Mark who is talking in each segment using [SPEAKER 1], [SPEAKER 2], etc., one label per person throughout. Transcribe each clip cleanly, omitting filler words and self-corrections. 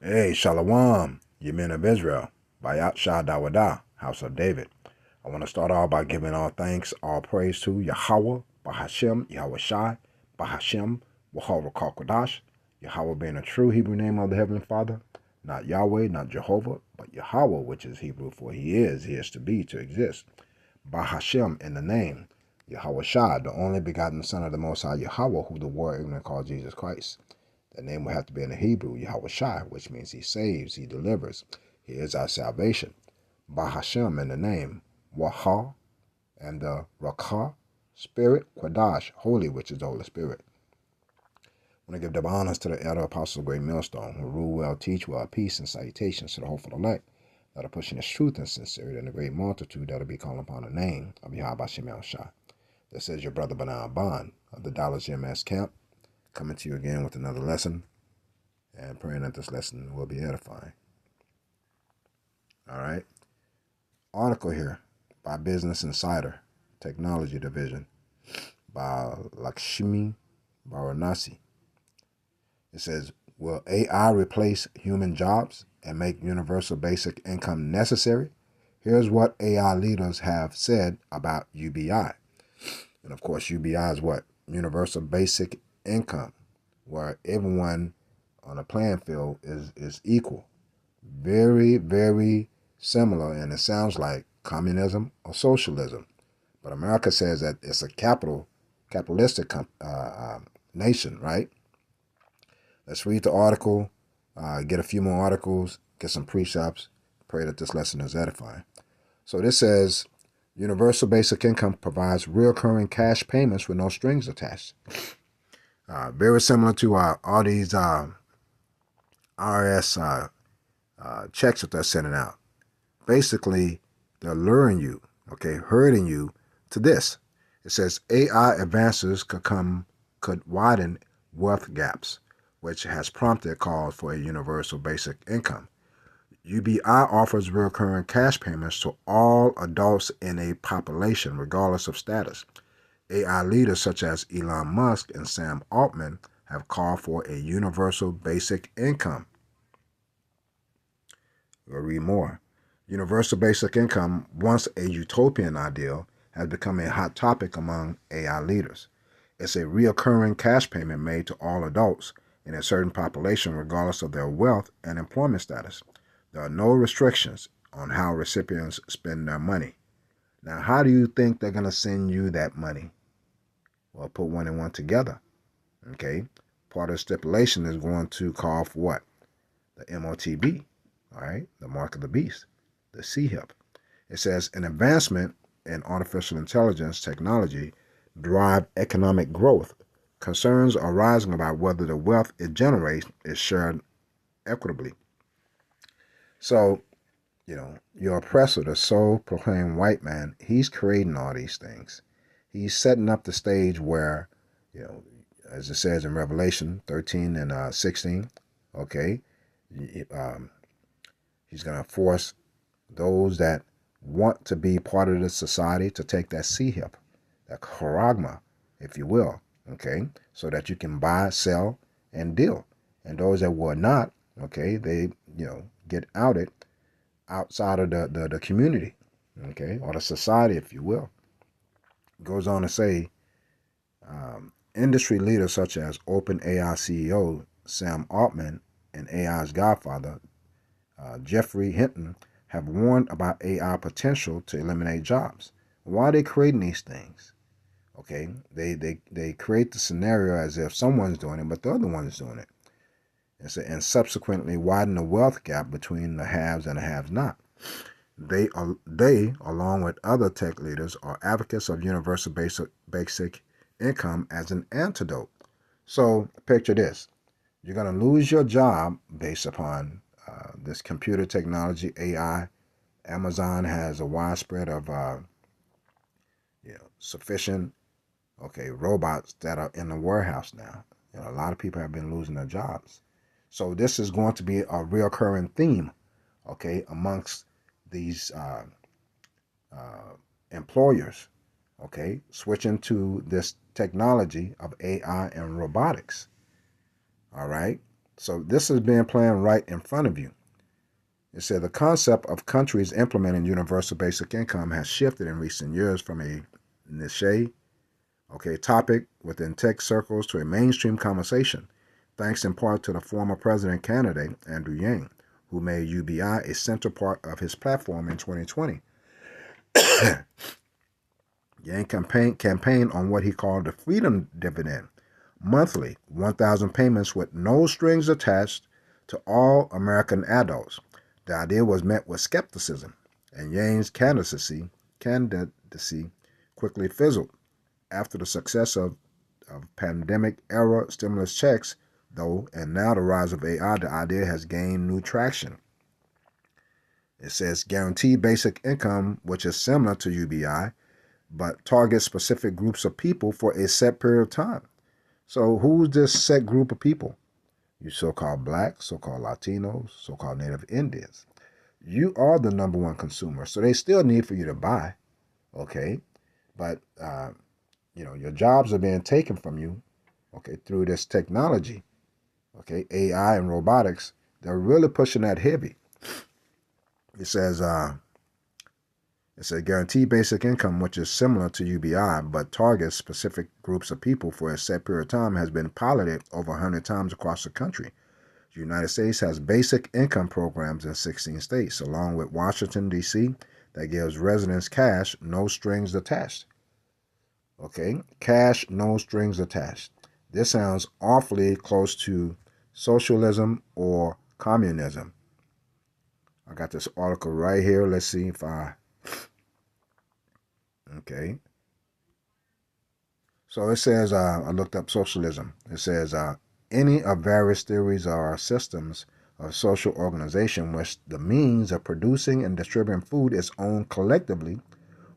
[SPEAKER 1] Hey, Shalom, ye men of Israel, Bayat Shah Dawadah, House of David. I want to start off by giving all thanks, all praise to Yahweh, Bahashem, Yahweh Shai, Bahashem, Wahawah Kodash, Yahweh being a true Hebrew name of the Heavenly Father, not Yahweh, not Jehovah, but Yahweh, which is Hebrew for He is to be, to exist. Bahashem in the name, Yahweh Shai, the only begotten Son of the Most High Yahweh, who the world ignorant called Jesus Christ. The name will have to be in the Hebrew, Yahweh Shai, which means He saves, He delivers. He is our salvation. Bahashem in the name, Waha, and the Rakha, Spirit, Quadash, Holy, which is the Holy Spirit. I want to give double honors to the elder apostles of Great Millstone, who rule well, teach well, peace and salutations to the hopeful elect that are pushing His truth and sincerity in the great multitude that will be calling upon the name of Yahweh Shem El Shai. This is your brother Banan Bond of the Dallas GMS camp, coming to you again with another lesson, and praying that this lesson will be edifying. All right. Article here by Business Insider, Technology Division, by Lakshmi Varanasi. It says, will AI replace human jobs and make universal basic income necessary? Here's what AI leaders have said about UBI. And of course, UBI is what? Universal basic income, where everyone on a playing field is equal. Very, very similar, and it sounds like communism or socialism. But America says that it's a capitalistic nation, right? Let's read the article, get a few more articles, get some precepts, pray that this lesson is edifying. So this says, universal basic income provides recurring cash payments with no strings attached. Very similar to all these IRS checks that they're sending out. Basically, they're luring you, herding you to this. It says AI advances could widen wealth gaps, which has prompted calls for a universal basic income. UBI offers recurring cash payments to all adults in a population, regardless of status. AI leaders such as Elon Musk and Sam Altman have called for a universal basic income. We'll read more. Universal basic income, once a utopian ideal, has become a hot topic among AI leaders. It's a recurring cash payment made to all adults in a certain population regardless of their wealth and employment status. There are no restrictions on how recipients spend their money. Now, how do you think they're going to send you that money? Well, put one and one together. Okay? Part of the stipulation is going to call for what? The Motb, all right? The mark of the beast, the CHIP. It says an advancement in artificial intelligence technology drive economic growth. Concerns are rising about whether the wealth it generates is shared equitably. So, your oppressor, the sole-proclaimed white man, he's creating all these things. He's setting up the stage where, as it says in Revelation 13 and 16, okay, he's going to force those that want to be part of this society to take that CHIP, that charagma, if you will, okay, so that you can buy, sell, and deal. And those that will not, okay, they, get outed outside of the community, okay, or the society, if you will. It goes on to say, industry leaders such as OpenAI CEO Sam Altman and AI's godfather, Jeffrey Hinton, have warned about AI potential to eliminate jobs. Why are they creating these things? Okay, they create the scenario as if someone's doing it, but the other one's doing it. And subsequently widen the wealth gap between the haves and the have-not. They, along with other tech leaders, are advocates of universal basic income as an antidote. So picture this. You're going to lose your job based upon this computer technology, AI. Amazon has a widespread of sufficient robots that are in the warehouse now. A lot of people have been losing their jobs. So this is going to be a recurring theme, amongst these employers, switching to this technology of AI and robotics. All right. So this is being planned right in front of you. It said the concept of countries implementing universal basic income has shifted in recent years from a niche, topic within tech circles to a mainstream conversation, thanks in part to the former president candidate, Andrew Yang, who made UBI a central part of his platform in 2020. Yang campaigned on what he called the freedom dividend, monthly 1,000 payments with no strings attached to all American adults. The idea was met with skepticism, and Yang's candidacy quickly fizzled. After the success of pandemic-era stimulus checks, though, and now the rise of AI, the idea has gained new traction. It says guaranteed basic income, which is similar to UBI, but targets specific groups of people for a set period of time. So who's this set group of people? You so-called blacks, so-called Latinos, so-called Native Indians. You are the number one consumer, so they still need for you to buy, okay? But, your jobs are being taken from you, through this technology, AI and robotics. They're really pushing that heavy. It says guaranteed basic income, which is similar to UBI but targets specific groups of people for a set period of time, has been piloted over 100 times across the country. The United States has basic income programs in 16 states, along with Washington, D.C., that gives residents cash, no strings attached. Cash, no strings attached. This sounds awfully close to socialism or communism. I got this article right here. Let's see if I... Okay. So it says, I looked up socialism. It says, any of various theories or systems of social organization which the means of producing and distributing food is owned collectively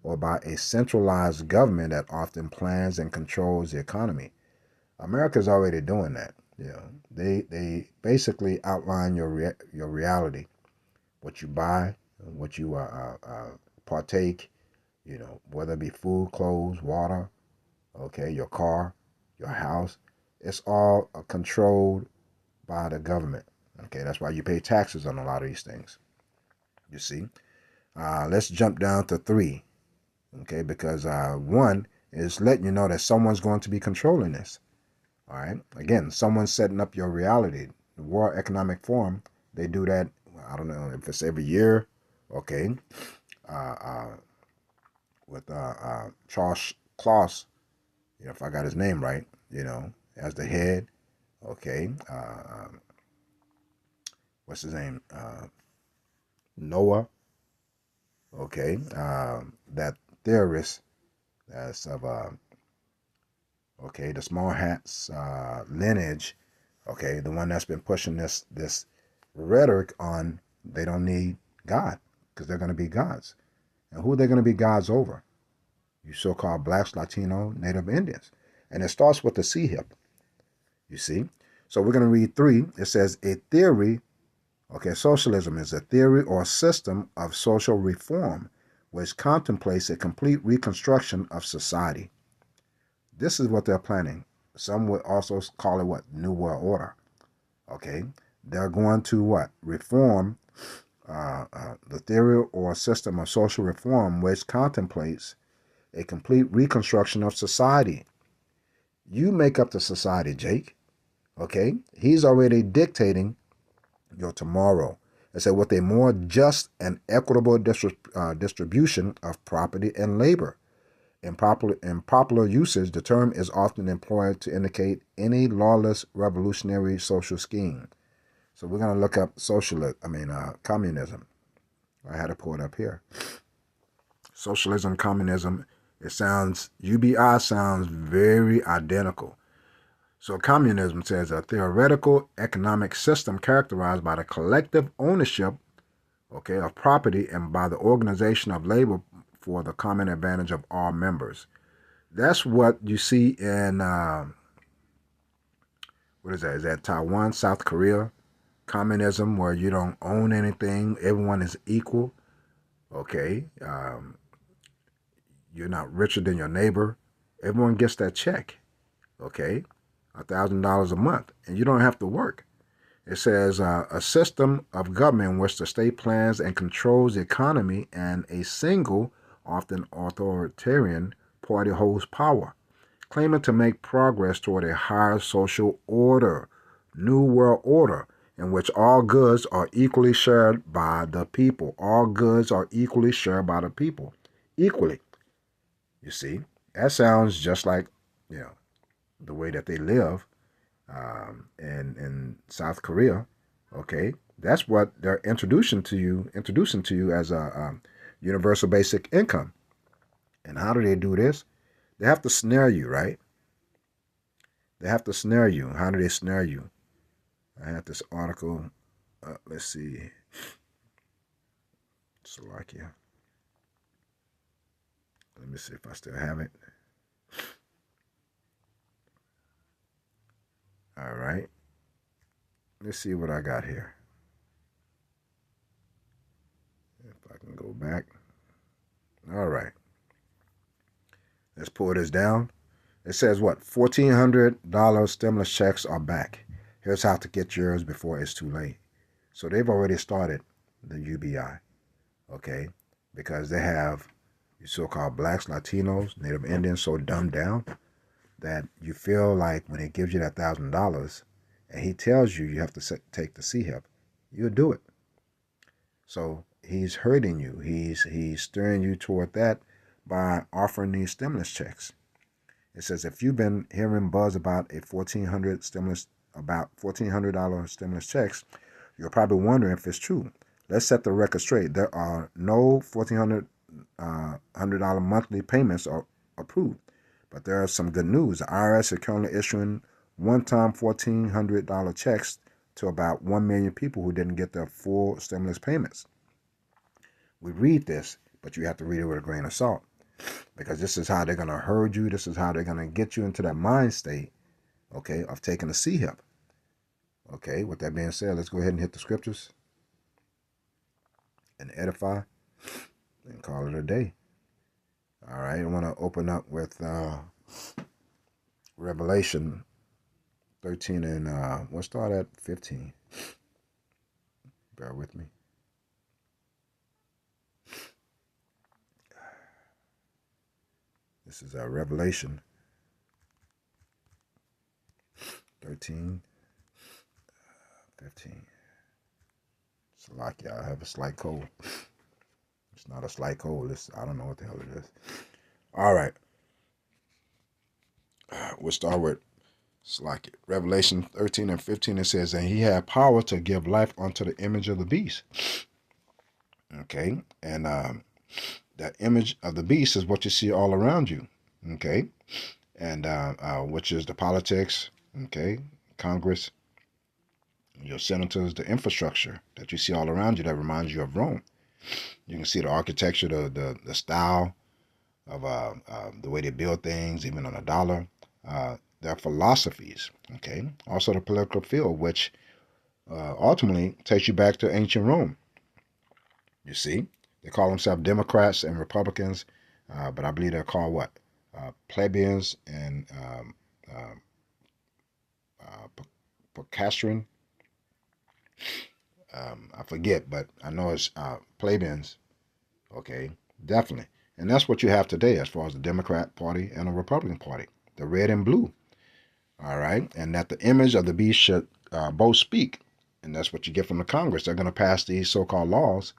[SPEAKER 1] or by a centralized government that often plans and controls the economy. America's already doing that. They basically outline your reality, what you buy, what you partake, whether it be food, clothes, water, your car, your house. It's all controlled by the government. That's why you pay taxes on a lot of these things. You see. Let's jump down to 3. Because 1 is letting you know that someone's going to be controlling this. All right. Again, someone's setting up your reality. The World Economic Forum, they do that. I don't know if it's every year. With Charles Klaus, if I got his name right, as the head. What's his name? Noah. That theorist that's of the small hats lineage, the one that's been pushing this rhetoric on they don't need God because they're going to be gods. And who are they going to be gods over? You so-called blacks, Latino, Native Indians. And it starts with the C hip, you see. So we're going to read 3. It says a theory, socialism is a theory or system of social reform which contemplates a complete reconstruction of society. This is what they're planning. Some would also call it what? New World Order. They're going to what? Reform the theory or system of social reform which contemplates a complete reconstruction of society. You make up the society, Jake. He's already dictating your tomorrow. It said with a more just and equitable distribution of property and labor. In popular usage, the term is often employed to indicate any lawless revolutionary social scheme. So we're going to look up communism. I had to pull it up here. Socialism, communism, UBI sounds very identical. So communism says a theoretical economic system characterized by the collective ownership, of property and by the organization of labor for the common advantage of all members. That's what you see in, what is that? Is that Taiwan, South Korea? Communism, where you don't own anything. Everyone is equal. You're not richer than your neighbor. Everyone gets that check. $1,000 a month. And you don't have to work. It says a system of government in which the state plans and controls the economy and a single, often authoritarian, party holds power, claiming to make progress toward a higher social order, new world order, in which all goods are equally shared by the people. All goods are equally shared by the people. Equally. You see, that sounds just like, you know, the way that they live in South Korea. Okay, that's what they're introducing to you as a universal basic income. And how do they do this? They have to snare you, right? They have to snare you. How do they snare you? I have this article. Let's see. Slovakia. Let me see if I still have it. All right. Let's see what I got here. If I can go back. All right. Let's pull this down. It says what? $1,400 stimulus checks are back. Here's how to get yours before it's too late. So they've already started the UBI, okay? Because they have you so-called blacks, Latinos, Native Indians so dumbed down that you feel like when he gives you that $1,000 and he tells you have to take the CHIP, you'll do it. So he's hurting you. He's steering you toward that by offering these stimulus checks. It says if you've been hearing buzz about a $1,400 stimulus checks, you're probably wondering if it's true. Let's set the record straight. There are no $1,400 monthly payments are approved. But there is some good news. The IRS is currently issuing one-time $1,400 checks to about 1 million people who didn't get their full stimulus payments. We read this, but you have to read it with a grain of salt. Because this is how they're going to herd you. This is how they're going to get you into that mind state, okay, of taking a CHIP. Okay, with that being said, let's go ahead and hit the scriptures and edify and call it a day. All right, I want to open up with Revelation 13 and we'll start at 15. Bear with me. This is Revelation 13, 15. It's like I have a slight cold. It's not a slight cold. I don't know what the hell it is. All right. We'll start with Revelation 13 and 15. It says, and he had power to give life unto the image of the beast. Okay. And that image of the beast is what you see all around you. Okay. And which is the politics. Okay. Congress, your senators, the infrastructure that you see all around you that reminds you of Rome. You can see the architecture, the style of the way they build things, even on a dollar. Their philosophies, okay? Also the political field, which ultimately takes you back to ancient Rome. You see? They call themselves Democrats and Republicans, but I believe they're called what? Plebeians and Procastrin. I forget, but I know it's plebeians. Okay, definitely. And that's what you have today as far as the Democrat Party and the Republican Party, the red and blue. All right, and that the image of the beast should both speak. And that's what you get from the Congress. They're going to pass these so-called laws,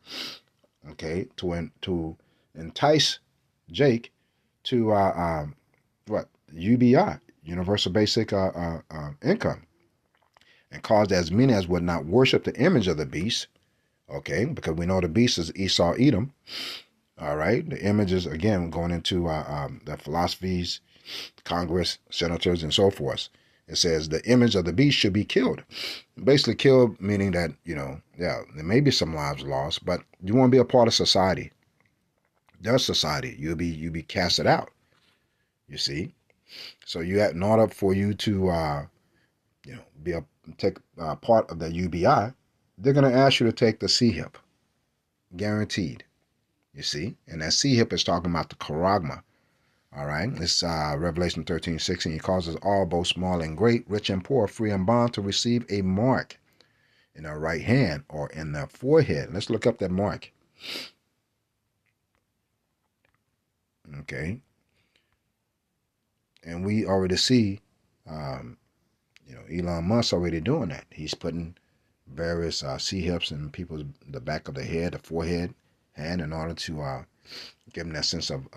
[SPEAKER 1] okay, to entice Jake to what? UBI, Universal Basic Income, and cause as many as would not worship the image of the beast, okay, because we know the beast is Esau, Edom. All right, the images again going into the philosophies, Congress, senators, and so forth. It says the image of the beast should be killed. Basically, killed meaning that there may be some lives lost, but you want to be a part of society. Their society, you'll be casted out. You see, so in order for you to take part of the UBI, they're going to ask you to take the CHIP, guaranteed. You see, and that CHIP is talking about the charagma. All right, it's Revelation 13:16. He causes all, both small and great, rich and poor, free and bond, to receive a mark. in their right hand or in their forehead. Let's look up that mark. Okay. And we already see, Elon Musk already doing that. He's putting various C-hips in people's the back of the head, the forehead, hand, in order to give them that sense of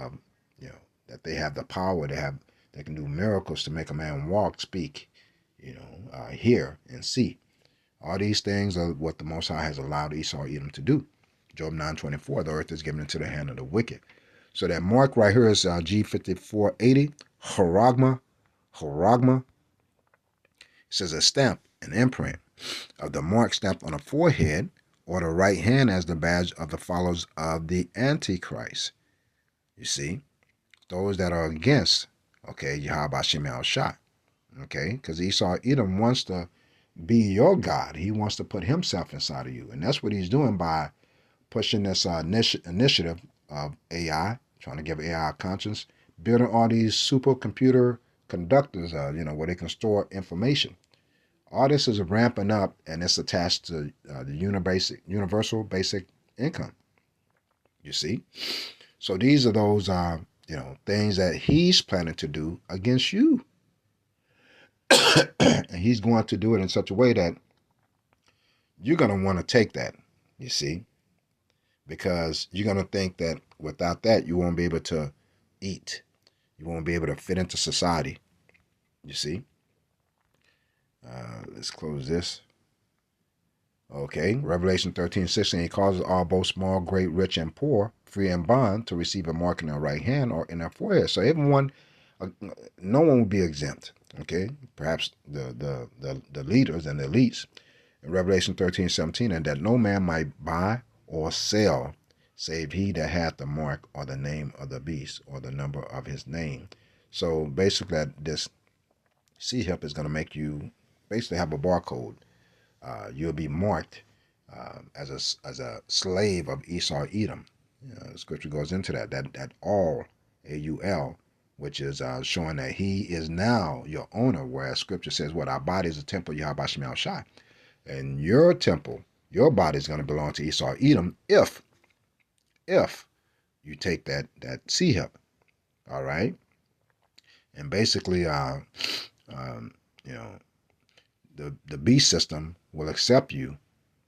[SPEAKER 1] that they have the power. They can do miracles to make a man walk, speak, hear and see. All these things are what the Most High has allowed Esau Edom to do. Job 9:24, the earth is given into the hand of the wicked. So that mark right here is G5480, Haragma. It says a stamp, an imprint of the mark stamped on the forehead or the right hand as the badge of the followers of the Antichrist. You see, those that are against, Yahweh Shem Shah. Okay, because Esau Edom wants to be your God. He wants to put himself inside of you. And that's what he's doing by pushing this initiative of AI, trying to give AI a conscience, building all these supercomputer conductors, where they can store information. All this is ramping up, and it's attached to the universal basic income. You see? So these are those, things that he's planning to do against you. And he's going to do it in such a way that you're going to want to take that, you see, because you're going to think that without that, you won't be able to eat. You won't be able to fit into society, you see. Let's close this. Okay, Revelation 13:16, he causes all, both small, great, rich, and poor, free and bond, to receive a mark in their right hand or in their forehead. So everyone, no one will be exempt. Okay, perhaps the leaders and the elites. In Revelation 13:17, and that no man might buy or sell, save he that hath the mark or the name of the beast or the number of his name. So basically, this C-HIP is going to make you basically have a barcode. You'll be marked as a slave of Esau Edom. The scripture goes into that all, AUL, which is showing that he is now your owner, whereas scripture says, what, our body is a temple, Yahweh Shem Shai. And your temple, your body is going to belong to Esau Edom if you take that C-HIP. All right? And basically, the beast system will accept you,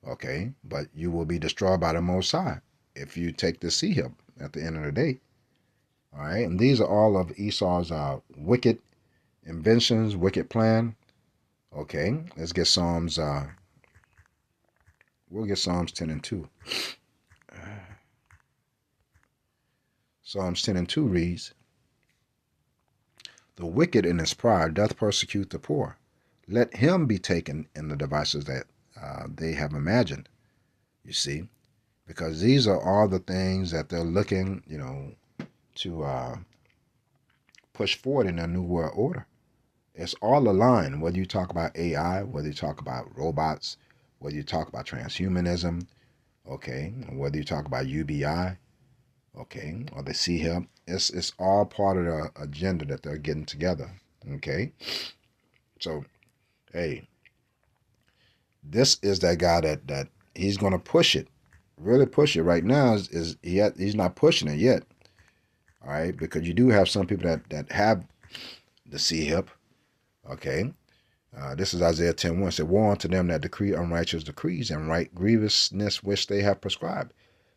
[SPEAKER 1] okay, but you will be destroyed by the Most High if you take the C-HIP at the end of the day. All right, and these are all of Esau's wicked inventions, wicked plan. Okay, let's get Psalms. We'll get Psalms 10 and 2. Psalms 10 and 2 reads, the wicked in his pride doth persecute the poor. Let him be taken in the devices that they have imagined. You see, because these are all the things that they're looking, to push forward in their new world order. It's all aligned, whether you talk about AI, whether you talk about robots, whether you talk about transhumanism, okay, whether you talk about UBI, okay, or the C-HIP. It's all part of the agenda that they're getting together, okay? So, hey, this is that guy that he's going to push it, really push it. Right now, he's not pushing it yet, all right, because you do have some people that have the C-HIP, okay? This is Isaiah 10:1. It said, woe unto them that decree unrighteous decrees and right grievousness which they have prescribed.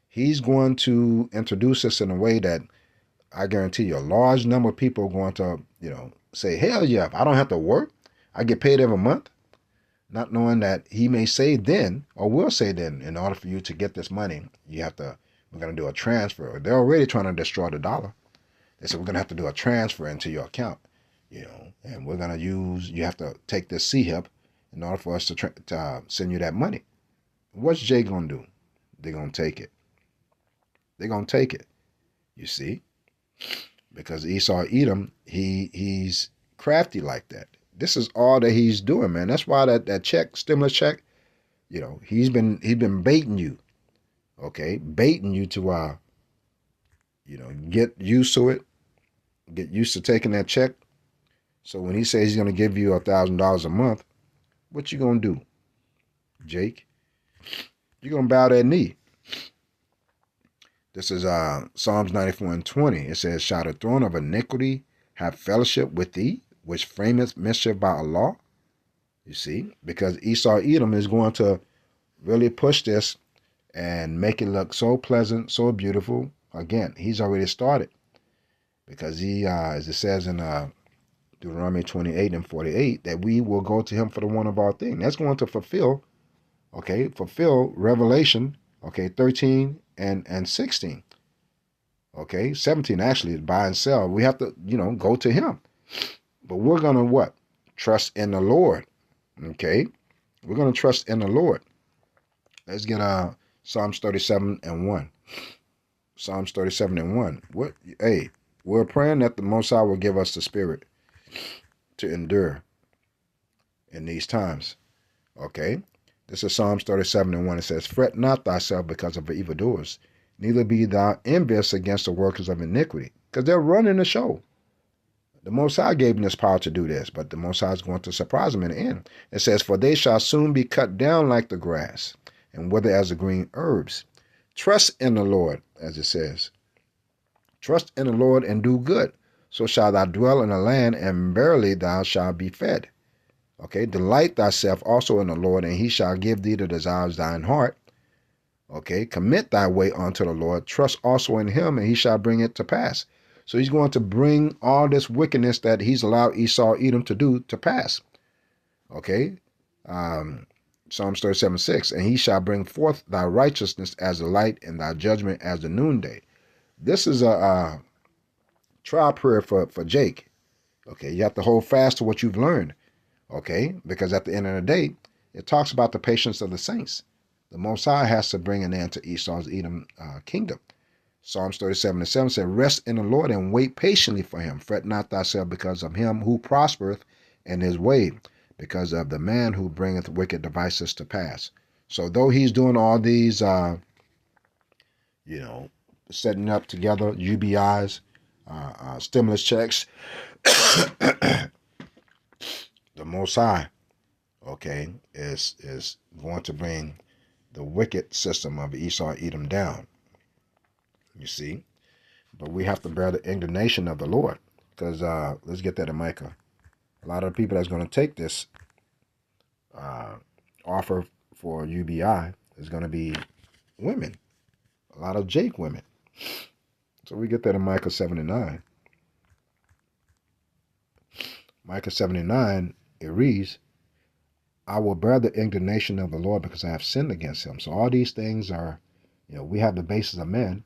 [SPEAKER 1] He's going to introduce us in a way that I guarantee you a large number of people are going to, say, hell yeah, if I don't have to work, I get paid every month, not knowing that he may say then, or will say then, in order for you to get this money, we're going to do a transfer. They're already trying to destroy the dollar. They said, we're going to have to do a transfer into your account, and we're going to you have to take this C-HIP in order for us to send you that money. What's Jay going to do? They're going to take it. They're going to take it, you see, because Esau Edom, he's crafty like that. This is all that he's doing, man. That's why that check, stimulus check, he's been baiting you, okay, baiting you to get used to it, get used to taking that check. So when he says he's going to give you $1,000 a month, what you going to do? Jake, you're going to bow that knee. This is Psalms 94 and 20. It says, shall the throne of iniquity have fellowship with thee, which frameth mischief by Allah? You see, because Esau Edom is going to really push this and make it look so pleasant, so beautiful. Again, he's already started, because he, as it says in Deuteronomy 28 and 48, that we will go to him for the one of our thing. That's going to fulfill Revelation, 13 and 16. 17 actually is buy and sell. We have to, go to him. But we're going to what? Trust in the Lord. Okay? We're going to trust in the Lord. Let's get Psalms 37 and 1. Psalms 37 and 1. We're praying that the Most High will give us the spirit to endure in these times. Okay? This is Psalms 37 and 1. It says, fret not thyself because of the evildoers, neither be thou envious against the workers of iniquity. Because they're running the show. The Most High gave them this power to do this, but the Most High is going to surprise them in the end. It says, for they shall soon be cut down like the grass, and wither as the green herbs. Trust in the Lord, as it says. Trust in the Lord and do good. So shalt thou dwell in the land, and verily thou shalt be fed. Okay, delight thyself also in the Lord, and he shall give thee the desires of thine heart. Okay, commit thy way unto the Lord. Trust also in him, and he shall bring it to pass. So he's going to bring all this wickedness that he's allowed Esau Edom to do to pass. Okay, Psalms 37:6, and he shall bring forth thy righteousness as the light, and thy judgment as the noonday. This is a trial prayer for Jake. Okay, you have to hold fast to what you've learned. Okay, because at the end of the day, it talks about the patience of the saints. The Most High has to bring an end to Esau's Edom kingdom. Psalms 37 and 7 said, rest in the Lord and wait patiently for him. Fret not thyself because of him who prospereth in his way, because of the man who bringeth wicked devices to pass. So though he's doing all these, setting up together UBIs, stimulus checks, the Most High, is going to bring the wicked system of Esau Edom down. You see? But we have to bear the indignation of the Lord. Because let's get that in Micah. A lot of the people that's going to take this offer for UBI is going to be women. A lot of Jake women. So we get that in Micah 79. Micah 79, it reads, I will bear the indignation of the Lord because I have sinned against him. So all these things are, we have the basis of men,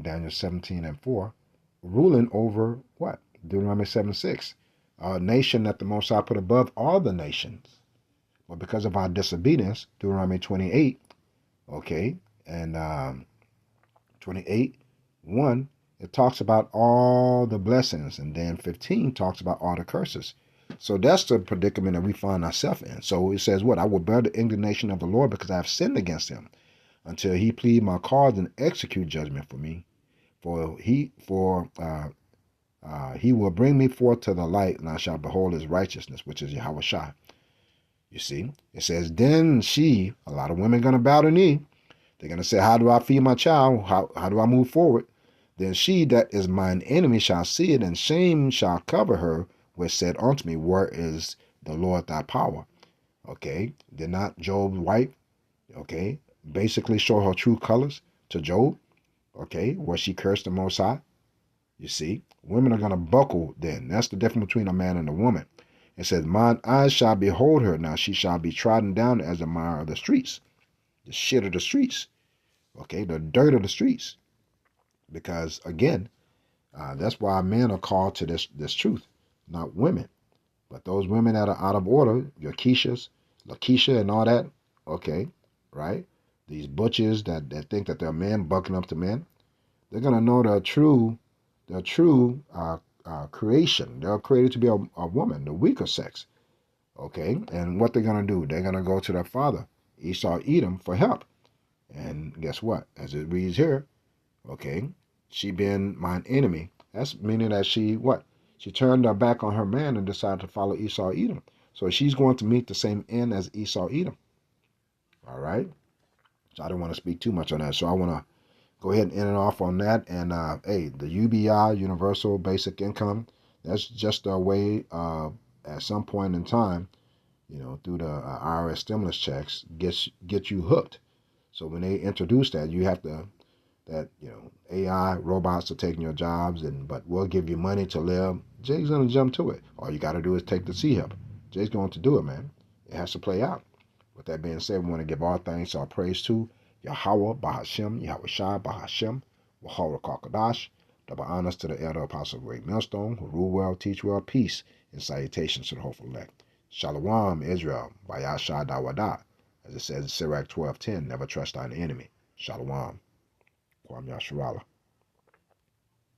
[SPEAKER 1] Daniel 17 and 4, ruling over what? Deuteronomy 7:6, a nation that the Most High put above all the nations. But because of our disobedience, Deuteronomy 28, and 28:1, it talks about all the blessings, and then 15 talks about all the curses. So that's the predicament that we find ourselves in. So it says what? I will bear the indignation of the Lord because I have sinned against him, until he plead my cause and execute judgment for me. For he will bring me forth to the light, and I shall behold his righteousness, which is Yahweh Shai. You see, it says, then she, a lot of women going to bow the knee. They're going to say, how do I feed my child? How do I move forward? Then she that is mine enemy shall see it, and shame shall cover her, which said unto me, where is the Lord thy power? Did not Job's wife, basically show her true colors to Job, where she cursed the Most High? You see, women are going to buckle then. That's the difference between a man and a woman. It says, mine eyes shall behold her. Now she shall be trodden down as the mire of the streets, the shit of the streets, the dirt of the streets. Because, again, that's why men are called to this truth, not women. But those women that are out of order, your Keishas, Lakeisha and all that, right? These butches that think that they're men bucking up to men, they're going to know their true creation. They're created to be a woman, the weaker sex. And what they're going to do, they're going to go to their father, Esau Edom, for help. And guess what? As it reads here, she been mine enemy. That's meaning that she, what? She turned her back on her man and decided to follow Esau Edom. So she's going to meet the same end as Esau Edom. All right. So I don't want to speak too much on that. So I want to go ahead and end it off on that. And hey, the UBI, Universal Basic Income, that's just a way at some point in time, through the IRS stimulus checks, get you hooked. So when they introduce that, you have to AI robots are taking your jobs, but we'll give you money to live. Jay's gonna jump to it. All you got to do is take the C-Hip. Jay's going to do it, man. It has to play out. With that being said, we want to give all thanks, all praise to Yahweh, Bahashem, Yahweh Shai, Bahashem, Wahara Kakadash. Double honors to the elder apostle of Great Millstone, who rule well, teach well, peace, and salutations to the hopeful elect. Shalom, Israel, Bayashah Dawada. As it says in Sirach 12:10, never trust thine enemy. Shalom. Kwam Yasharala.